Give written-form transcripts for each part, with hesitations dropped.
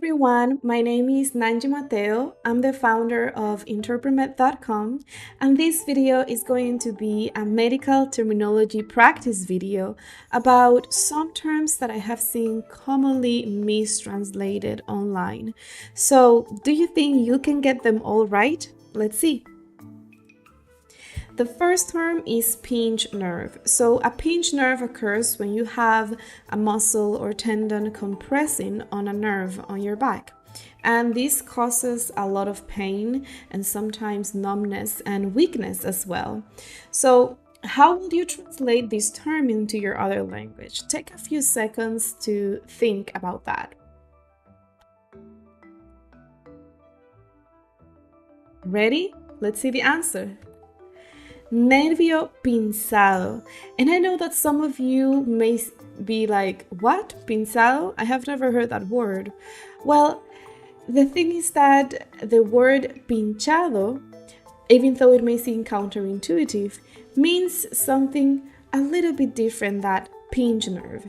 everyone, my name is Nanji Mateo. I'm the founder of interpremet.com, and this video is going to be a medical terminology practice video about some terms that I have seen commonly mistranslated online. So, do you think you can get them all right? Let's see. The first term is pinched nerve. So a pinched nerve occurs when you have a muscle or tendon compressing on a nerve on your back. And this causes a lot of pain and sometimes numbness and weakness as well. So how would you translate this term into your other language? Take a few seconds to think about that. Ready? Let's see the answer. Nervio pinzado. And I know that some of you may be like, what? Pinzado? I have never heard that word. Well, the thing is that the word pinchado, even though it may seem counterintuitive, means something a little bit different than pinch nerve.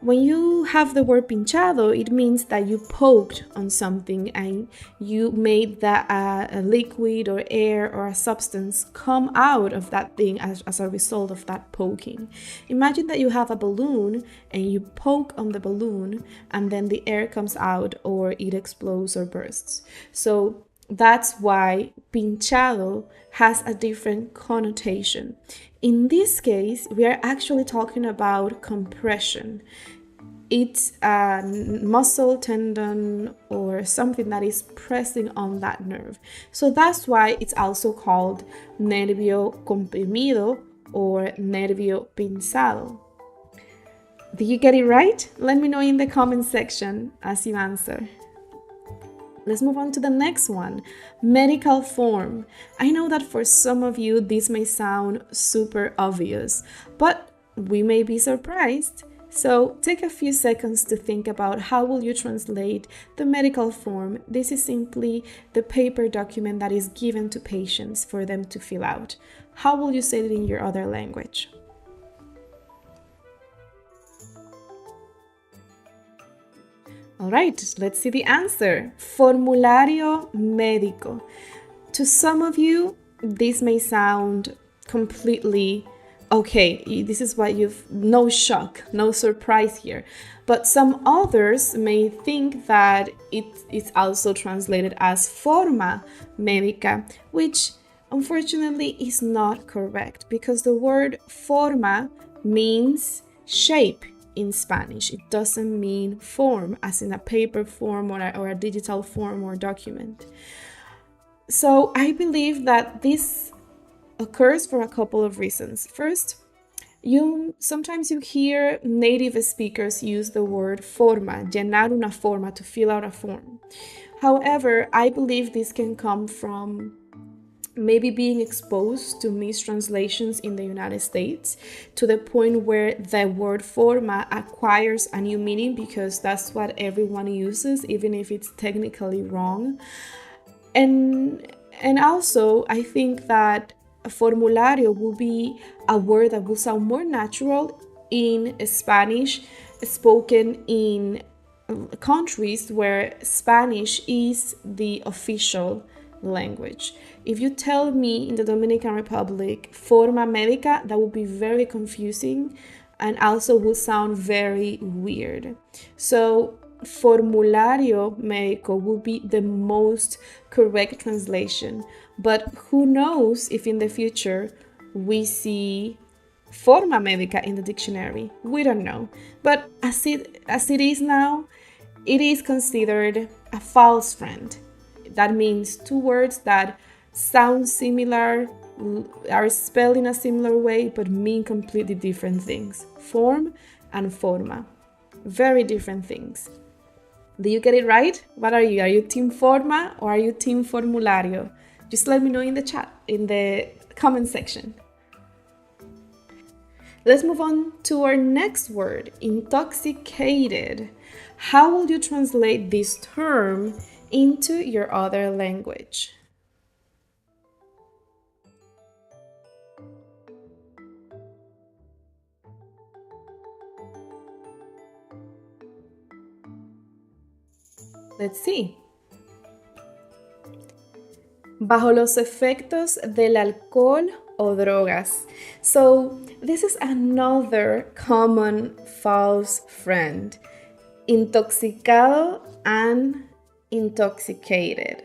When you have the word pinchado, it means that you poked on something and you made that a liquid or air or a substance come out of that thing as a result of that poking. Imagine that you have a balloon and you poke on the balloon and then the air comes out or it explodes or bursts. So that's why pinchado has a different connotation. In this case, we are actually talking about compression. It's a muscle, tendon, or something that is pressing on that nerve. So that's why it's also called nervio comprimido or nervio pinzado. Did you get it right? Let me know in the comment section as you answer. Let's move on to the next one, medical form. I know that for some of you this may sound super obvious, but we may be surprised. So take a few seconds to think about how will you translate the medical form. This is simply the paper document that is given to patients for them to fill out. How will you say it in your other language? All right, let's see the answer. Formulario médico. To some of you, this may sound completely okay. This is what no shock, no surprise here. But some others may think that it's also translated as forma médica, which unfortunately is not correct because the word forma means shape in Spanish. It doesn't mean form, as in a paper form or a digital form or document. So I believe that this occurs for a couple of reasons. First, sometimes you hear native speakers use the word forma, llenar una forma, to fill out a form. However, I believe this can come from maybe being exposed to mistranslations in the United States to the point where the word forma acquires a new meaning because that's what everyone uses, even if it's technically wrong. And also, I think that formulario will be a word that will sound more natural in Spanish spoken in countries where Spanish is the official language. If you tell me in the Dominican Republic forma médica, that would be very confusing and also will sound very weird. So formulario médico will be the most correct translation, but who knows if in the future we see forma médica in the dictionary. We don't know. But as it is now, it is considered a false friend. That means two words that sound similar, are spelled in a similar way, but mean completely different things. Form and forma. Very different things. Did you get it right? What are you? Are you team forma or are you team formulario? Just let me know in the chat, in the comment section. Let's move on to our next word, intoxicated. How will you translate this term into your other language? Let's see. Bajo los efectos del alcohol o drogas. So this is another common false friend. Intoxicado and intoxicated.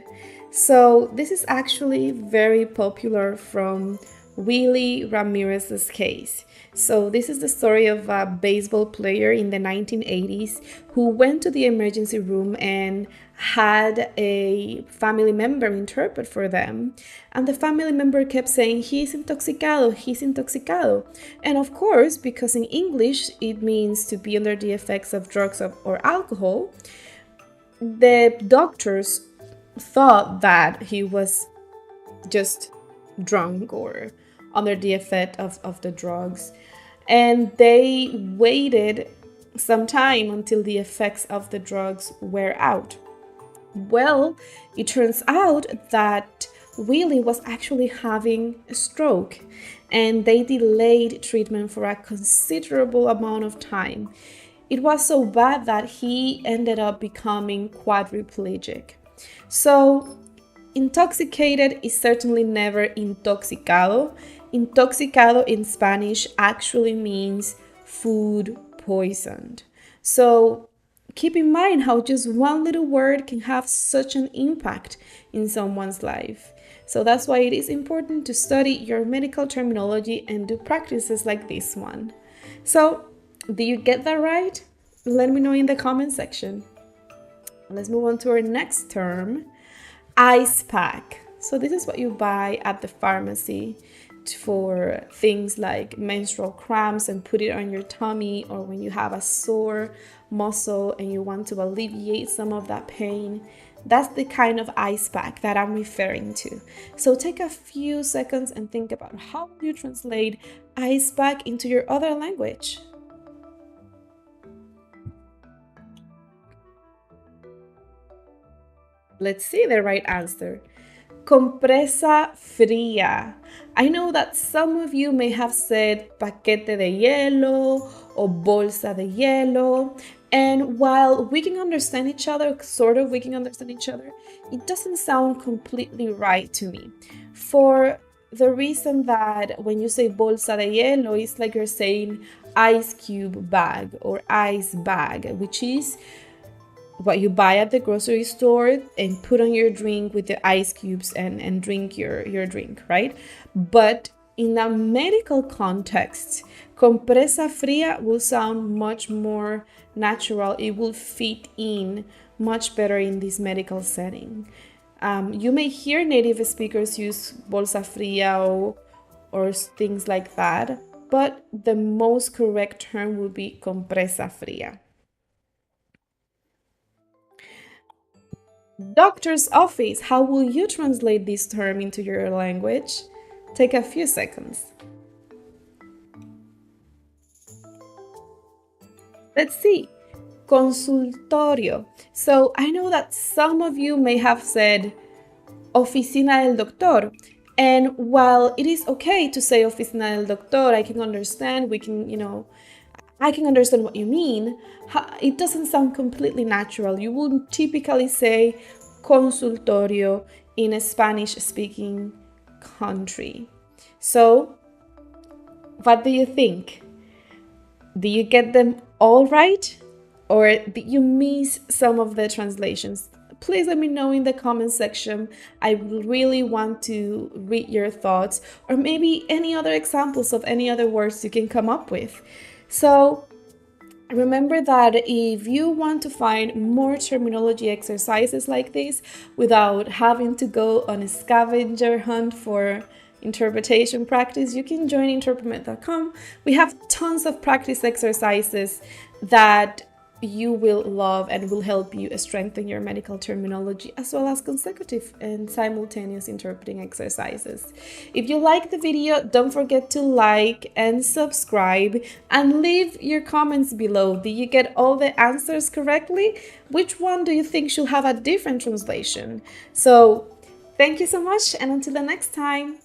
So this is actually very popular from Willie Ramirez's case. So this is the story of a baseball player in the 1980s who went to the emergency room and had a family member interpret for them. And the family member kept saying, he's intoxicado, he's intoxicado. And of course, because in English it means to be under the effects of drugs or alcohol, the doctors thought that he was just drunk or under the effect of the drugs. And they waited some time until the effects of the drugs wear out. Well, it turns out that Willie was actually having a stroke, and they delayed treatment for a considerable amount of time. It was so bad that he ended up becoming quadriplegic. So, intoxicated is certainly never intoxicado. Intoxicado in Spanish actually means food poisoned. So keep in mind how just one little word can have such an impact in someone's life. So that's why it is important to study your medical terminology and do practices like this one. So, do you get that right? Let me know in the comment section. Let's move on to our next term, ice pack. So this is what you buy at the pharmacy for things like menstrual cramps and put it on your tummy, or when you have a sore muscle and you want to alleviate some of that pain. That's the kind of ice pack that I'm referring to. So take a few seconds and think about how would you translate ice pack into your other language? Let's see the right answer. Compresa fría. I know that some of you may have said paquete de hielo or bolsa de hielo. And while we can understand each other, it doesn't sound completely right to me. For the reason that when you say bolsa de hielo, it's like you're saying ice cube bag or ice bag, which is what you buy at the grocery store and put on your drink with the ice cubes and drink your drink, right? But in a medical context, compresa fría will sound much more natural. It will fit in much better in this medical setting. You may hear native speakers use bolsa fría or things like that, but the most correct term would be compresa fría. Doctor's office. How will you translate this term into your language? Take a few seconds. Let's see. Consultorio. So I know that some of you may have said oficina del doctor. And while it is okay to say oficina del doctor, I can understand, I can understand what you mean. It doesn't sound completely natural. You wouldn't typically say consultorio in a Spanish-speaking country. So, what do you think? Do you get them all right? Or did you miss some of the translations? Please let me know in the comment section. I really want to read your thoughts, or maybe any other examples of any other words you can come up with. So remember that if you want to find more terminology exercises like this without having to go on a scavenger hunt for interpretation practice, you can join interpret.com. We have tons of practice exercises that you will love and will help you strengthen your medical terminology, as well as consecutive and simultaneous interpreting exercises. If you like the video, don't forget to like and subscribe and leave your comments below. Did you get all the answers correctly? Which one do you think should have a different translation? So thank you so much, and until the next time.